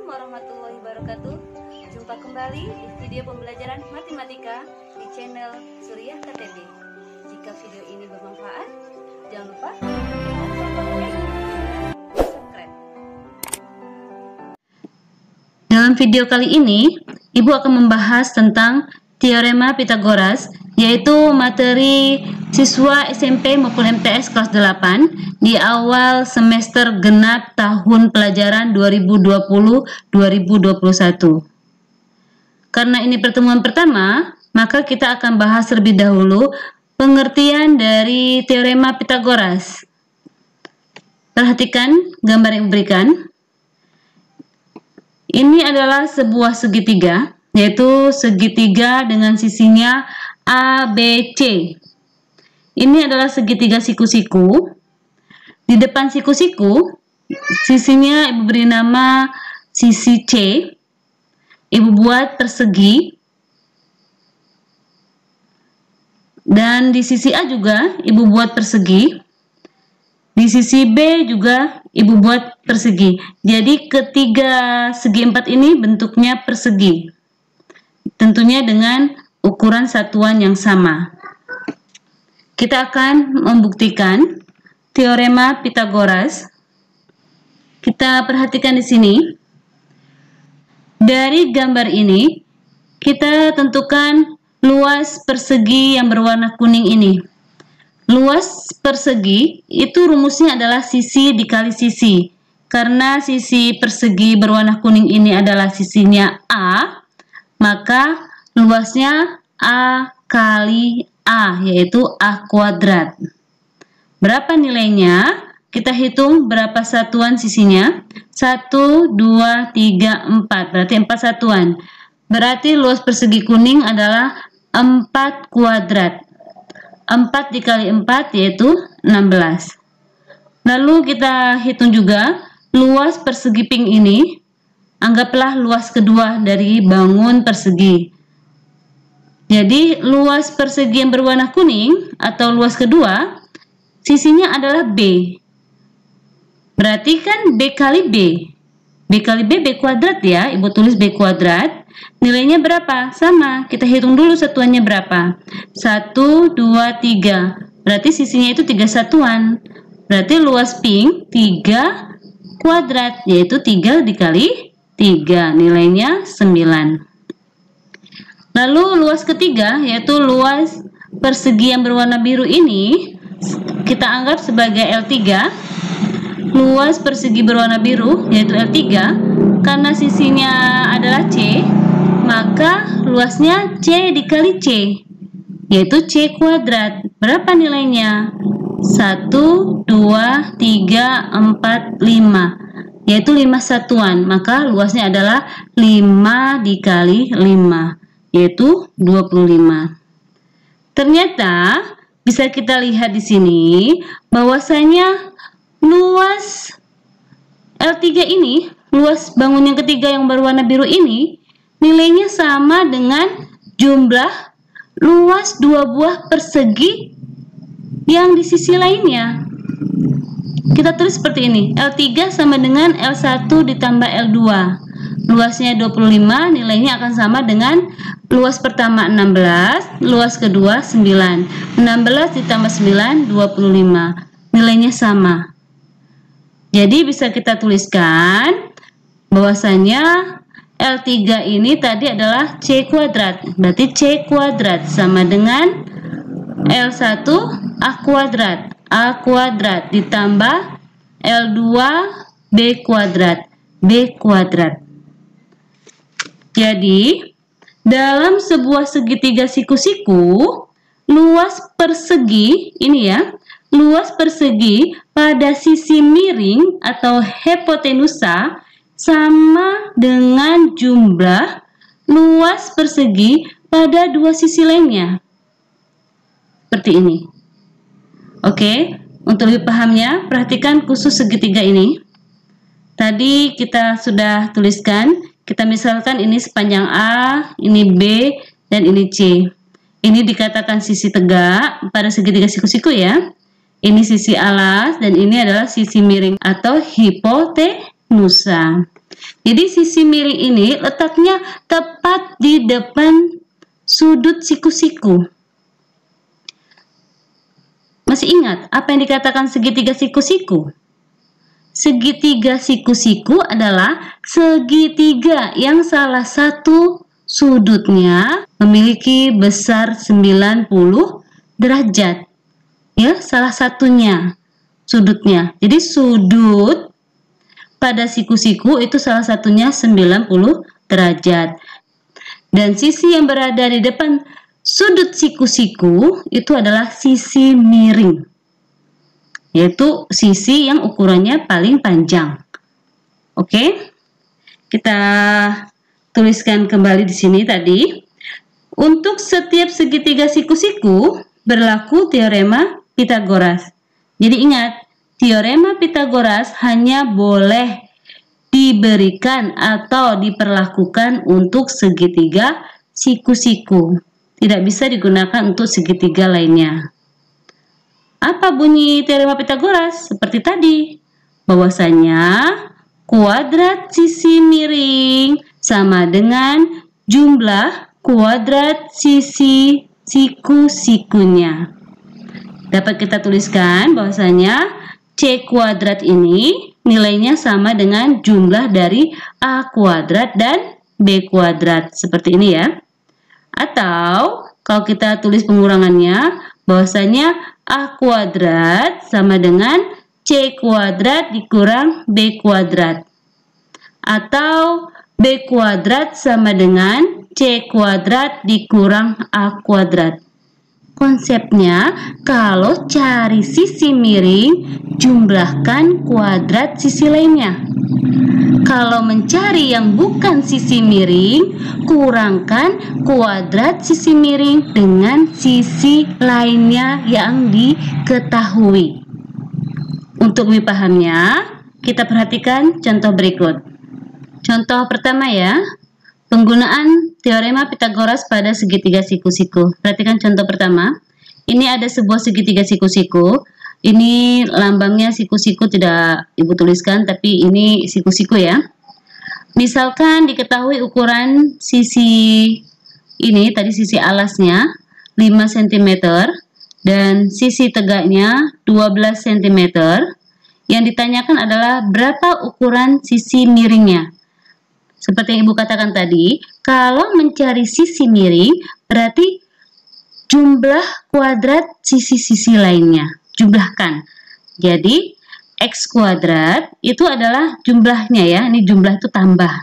Assalamualaikum warahmatullahi wabarakatuh. Jumpa kembali di video pembelajaran matematika di channel Suriah KTB. Jika video ini bermanfaat, jangan lupa subscribe. Dalam video kali ini, Ibu akan membahas tentang teorema Pythagoras, yaitu materi siswa SMP maupun MTS kelas 8 di awal semester genap tahun pelajaran 2020-2021. Karena ini pertemuan pertama, maka kita akan bahas terlebih dahulu pengertian dari teorema Pythagoras. Perhatikan gambar yang diberikan. Ini adalah sebuah segitiga, yaitu segitiga dengan sisinya ABC. Ini adalah segitiga siku-siku. Di depan siku-siku, sisinya Ibu beri nama sisi C. Ibu buat persegi. Dan di sisi A juga Ibu buat persegi. Di sisi B juga Ibu buat persegi. Jadi ketiga segi empat ini bentuknya persegi. Tentunya dengan ukuran satuan yang sama. Kita akan membuktikan teorema Pythagoras. Kita perhatikan di sini. Dari gambar ini, kita tentukan luas persegi yang berwarna kuning ini. Luas persegi itu rumusnya adalah sisi dikali sisi. Karena sisi persegi berwarna kuning ini adalah sisinya A, maka luasnya A kali A, yaitu A kuadrat. Berapa nilainya? Kita hitung berapa satuan sisinya. 1, 2, 3, 4. Berarti 4 satuan. Berarti luas persegi kuning adalah 4 kuadrat. 4 dikali 4 yaitu 16. Lalu kita hitung juga luas persegi pink ini. Anggaplah luas kedua dari bangun persegi. Jadi luas persegi yang berwarna kuning atau luas kedua, sisinya adalah B. Berarti kan B kali B. B kali B, B kuadrat ya. Ibu tulis B kuadrat. Nilainya berapa? Sama. Kita hitung dulu satuannya berapa. 1, 2, 3. Berarti sisinya itu 3 satuan. Berarti luas pink 3 kuadrat. Yaitu 3 dikali 3. Nilainya 9. Lalu luas ketiga, yaitu luas persegi yang berwarna biru ini, kita anggap sebagai L3. Luas persegi berwarna biru, yaitu L3, karena sisinya adalah C, maka luasnya C dikali C, yaitu C kuadrat. Berapa nilainya? 1, 2, 3, 4, 5, yaitu 5 satuan. Maka luasnya adalah 5 dikali 5. Yaitu 25. Ternyata bisa kita lihat di sini bahwasanya luas L3 ini, luas bangun yang ketiga yang berwarna biru ini, nilainya sama dengan jumlah luas dua buah persegi yang di sisi lainnya. Kita tulis seperti ini. L3 sama dengan L1 ditambah L2. Luasnya 25, nilainya akan sama dengan luas pertama 16, luas kedua 9. 16 ditambah 9, 25. Nilainya sama. Jadi bisa kita tuliskan bahwasanya L3 ini tadi adalah C kuadrat. Berarti C kuadrat sama dengan L1 A kuadrat. A kuadrat ditambah L2 B kuadrat. B kuadrat. Jadi, dalam sebuah segitiga siku-siku, luas persegi, ini ya, luas persegi pada sisi miring atau hipotenusa sama dengan jumlah luas persegi pada dua sisi lainnya. Seperti ini. Oke, untuk lebih pahamnya, perhatikan khusus segitiga ini. Tadi kita sudah tuliskan. Kita misalkan ini sepanjang A, ini B, dan ini C. Ini dikatakan sisi tegak pada segitiga siku-siku ya. Ini sisi alas dan ini adalah sisi miring atau hipotenusa. Jadi sisi miring ini letaknya tepat di depan sudut siku-siku. Masih ingat apa yang dikatakan segitiga siku-siku? Segitiga siku-siku adalah segitiga yang salah satu sudutnya memiliki besar 90 derajat. Ya, salah satunya sudutnya. Jadi sudut pada siku-siku itu salah satunya 90 derajat. Dan sisi yang berada di depan sudut siku-siku itu adalah sisi miring, yaitu sisi yang ukurannya paling panjang. Oke, kita tuliskan kembali di sini tadi. Untuk setiap segitiga siku-siku berlaku teorema Pitagoras. Jadi ingat, teorema Pitagoras hanya boleh diberikan atau diperlakukan untuk segitiga siku-siku. Tidak bisa digunakan untuk segitiga lainnya. Apa bunyi teorema Pitagoras? Seperti tadi, bahwasanya kuadrat sisi miring sama dengan jumlah kuadrat sisi siku-sikunya. Dapat kita tuliskan bahwasanya C kuadrat ini nilainya sama dengan jumlah dari A kuadrat dan B kuadrat. Seperti ini ya. Atau kalau kita tulis pengurangannya, bahwasanya A kuadrat sama dengan C kuadrat dikurang B kuadrat. Atau B kuadrat sama dengan C kuadrat dikurang A kuadrat. Konsepnya, kalau cari sisi miring, jumlahkan kuadrat sisi lainnya. Kalau mencari yang bukan sisi miring, kurangkan kuadrat sisi miring dengan sisi lainnya yang diketahui. Untuk lebih pahamnya, kita perhatikan contoh berikut. Contoh pertama ya, penggunaan teorema Pitagoras pada segitiga siku-siku. Perhatikan contoh pertama. Ini ada sebuah segitiga siku-siku. Ini lambangnya siku-siku tidak Ibu tuliskan, tapi ini siku-siku ya. Misalkan diketahui ukuran sisi ini, tadi sisi alasnya 5 cm dan sisi tegaknya 12 cm. Yang ditanyakan adalah berapa ukuran sisi miringnya. Seperti yang Ibu katakan tadi, kalau mencari sisi miring, berarti jumlah kuadrat sisi-sisi lainnya. Jumlahkan. Jadi, X kuadrat itu adalah jumlahnya ya. Ini jumlah itu tambah.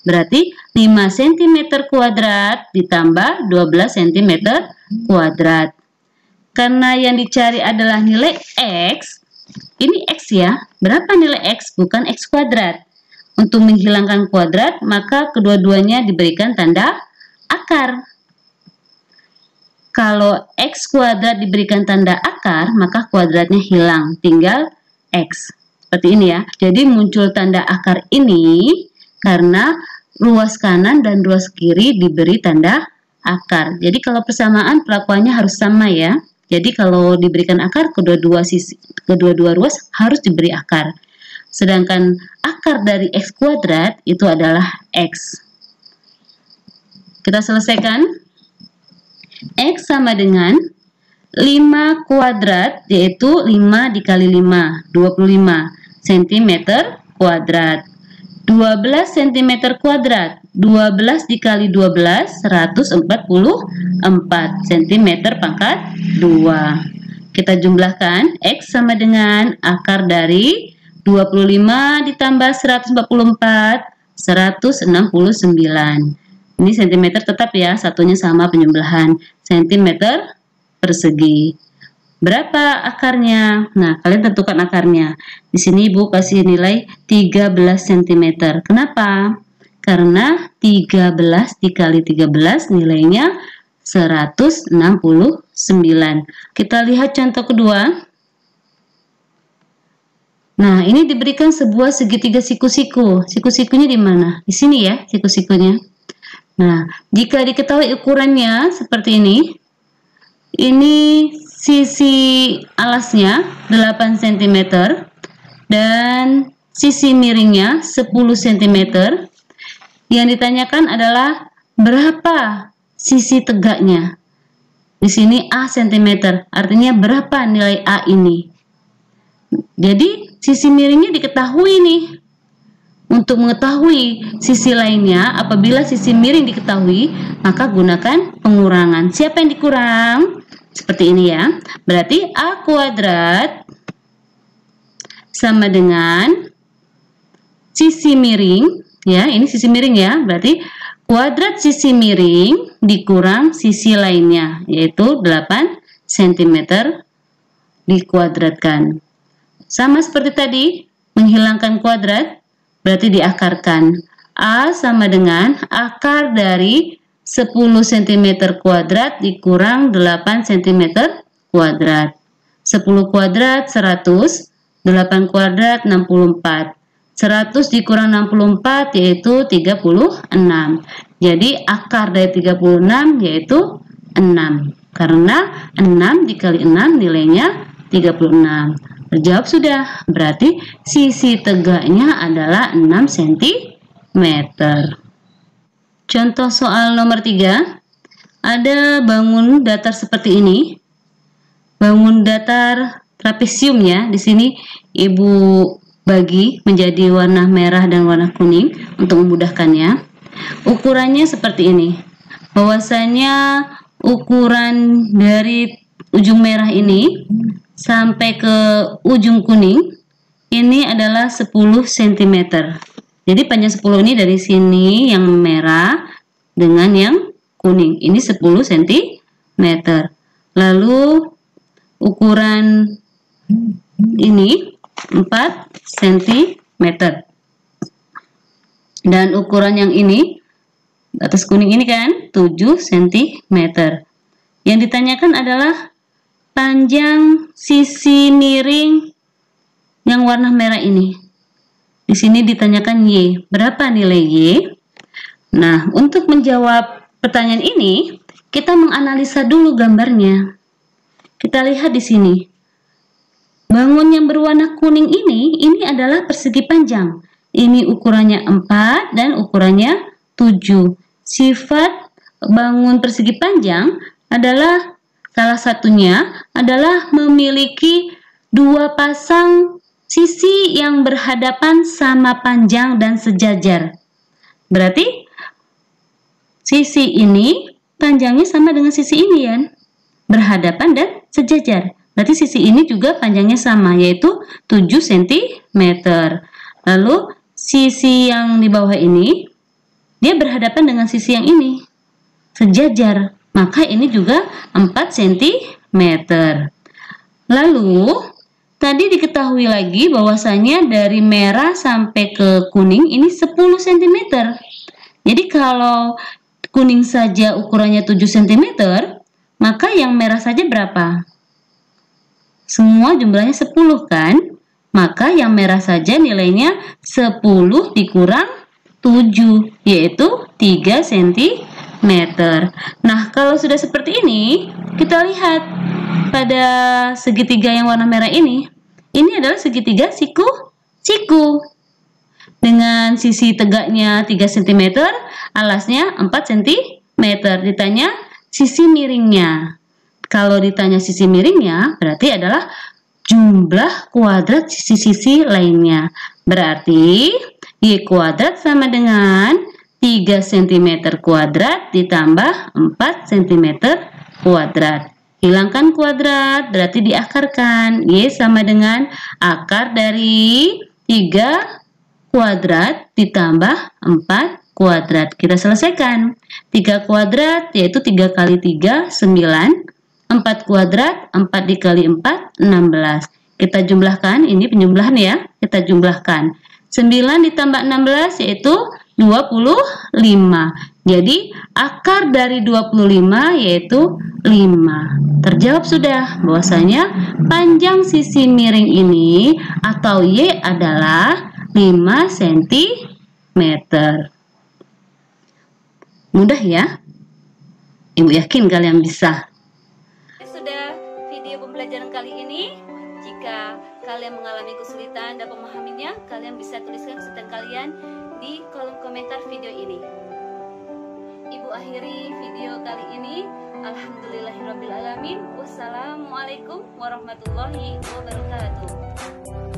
Berarti 5 cm kuadrat ditambah 12 cm kuadrat. Karena yang dicari adalah nilai X, ini X ya. Berapa nilai X? Bukan X kuadrat. Untuk menghilangkan kuadrat, maka kedua-duanya diberikan tanda akar. Kalau X kuadrat diberikan tanda akar, maka kuadratnya hilang, tinggal X. Seperti ini ya. Jadi muncul tanda akar ini karena ruas kanan dan ruas kiri diberi tanda akar. Jadi kalau persamaan perlakuannya harus sama ya. Jadi kalau diberikan akar, kedua-dua ruas harus diberi akar. Sedangkan akar dari X kuadrat itu adalah X. Kita selesaikan. X sama dengan 5 kuadrat, yaitu 5 dikali 5, 25 cm kuadrat. 12 cm kuadrat, 12 dikali 12, 144 cm pangkat 2. Kita jumlahkan, X sama dengan akar dari 25 ditambah 144, 169. Ini cm tetap ya, satunya sama penjumlahan. Cm persegi. Berapa akarnya? Nah, kalian tentukan akarnya. Di sini Ibu kasih nilai 13 cm. Kenapa? Karena 13 dikali 13 nilainya 169. Kita lihat contoh kedua. Nah, ini diberikan sebuah segitiga siku-siku. Siku-sikunya di mana? Di sini ya, siku-sikunya. Nah, jika diketahui ukurannya seperti ini sisi alasnya 8 cm dan sisi miringnya 10 cm. Yang ditanyakan adalah berapa sisi tegaknya. Di sini A cm, artinya berapa nilai A ini. Jadi sisi miringnya diketahui nih. Untuk mengetahui sisi lainnya, apabila sisi miring diketahui, maka gunakan pengurangan. Siapa yang dikurang? Seperti ini ya. Berarti A kuadrat sama dengan sisi miring, ya, ini sisi miring ya. Berarti kuadrat sisi miring dikurang sisi lainnya, yaitu 8 cm dikuadratkan. Sama seperti tadi, menghilangkan kuadrat, berarti diakarkan. A sama dengan akar dari 10 cm kuadrat dikurang 8 cm kuadrat. 10 kuadrat 100, 8 kuadrat 64. 100 dikurang 64 yaitu 36. Jadi akar dari 36 yaitu 6. Karena 6 dikali 6 nilainya 36. Terjawab sudah, berarti sisi tegaknya adalah 6 cm. Contoh soal nomor 3, ada bangun datar seperti ini. Bangun datar trapesium ya, di sini Ibu bagi menjadi warna merah dan warna kuning untuk memudahkannya. Ukurannya seperti ini. Bahwasanya ukuran dari ujung merah ini sampai ke ujung kuning ini adalah 10 cm. Jadi panjang 10 ini dari sini yang merah dengan yang kuning. Ini 10 cm. Lalu ukuran ini 4 cm. Dan ukuran yang ini atas kuning ini kan 7 cm. Yang ditanyakan adalah panjang sisi miring yang warna merah ini. Di sini ditanyakan Y. Berapa nilai Y? Nah, untuk menjawab pertanyaan ini, kita menganalisa dulu gambarnya. Kita lihat di sini. Bangun yang berwarna kuning ini adalah persegi panjang. Ini ukurannya 4 dan ukurannya 7. Sifat bangun persegi panjang adalah salah satunya adalah memiliki dua pasang sisi yang berhadapan sama panjang dan sejajar. Berarti sisi ini panjangnya sama dengan sisi ini ya, berhadapan dan sejajar. Berarti sisi ini juga panjangnya sama, yaitu 7 cm. Lalu sisi yang di bawah ini dia berhadapan dengan sisi yang ini, sejajar. Maka ini juga 4 cm. Lalu tadi diketahui lagi bahwasanya dari merah sampai ke kuning ini 10 cm. Jadi kalau kuning saja ukurannya 7 cm, maka yang merah saja berapa? Semua jumlahnya 10 kan? Maka yang merah saja nilainya 10 dikurang 7, yaitu 3 cm. Nah, kalau sudah seperti ini, kita lihat pada segitiga yang warna merah ini. Ini adalah segitiga siku-siku. Dengan sisi tegaknya 3 cm, alasnya 4 cm. Ditanya sisi miringnya. Kalau ditanya sisi miringnya, berarti adalah jumlah kuadrat sisi-sisi lainnya. Berarti Y kuadrat sama dengan 3 cm kuadrat ditambah 4 cm kuadrat. Hilangkan kuadrat, berarti diakarkan. Y sama dengan akar dari 3 kuadrat ditambah 4 kuadrat. Kita selesaikan. 3 kuadrat yaitu 3 kali 3, 9. 4 kuadrat, 4 dikali 4, 16. Kita jumlahkan, ini penjumlahan ya. Kita jumlahkan. 9 ditambah 16 yaitu 25. Jadi akar dari 25 yaitu 5. Terjawab sudah bahwasanya panjang sisi miring ini atau Y adalah 5 cm. Mudah ya? Ibu yakin kalian bisa. Sudah video pembelajaran kali ini. Jika kalian mengalami kesulitan dan memahaminya jawabannya kalian bisa tuliskan kesulitan kalian di kolom komentar video ini. Ibu akhiri video kali ini. Alhamdulillahirrabbilalamin. Wassalamualaikum warahmatullahi wabarakatuh.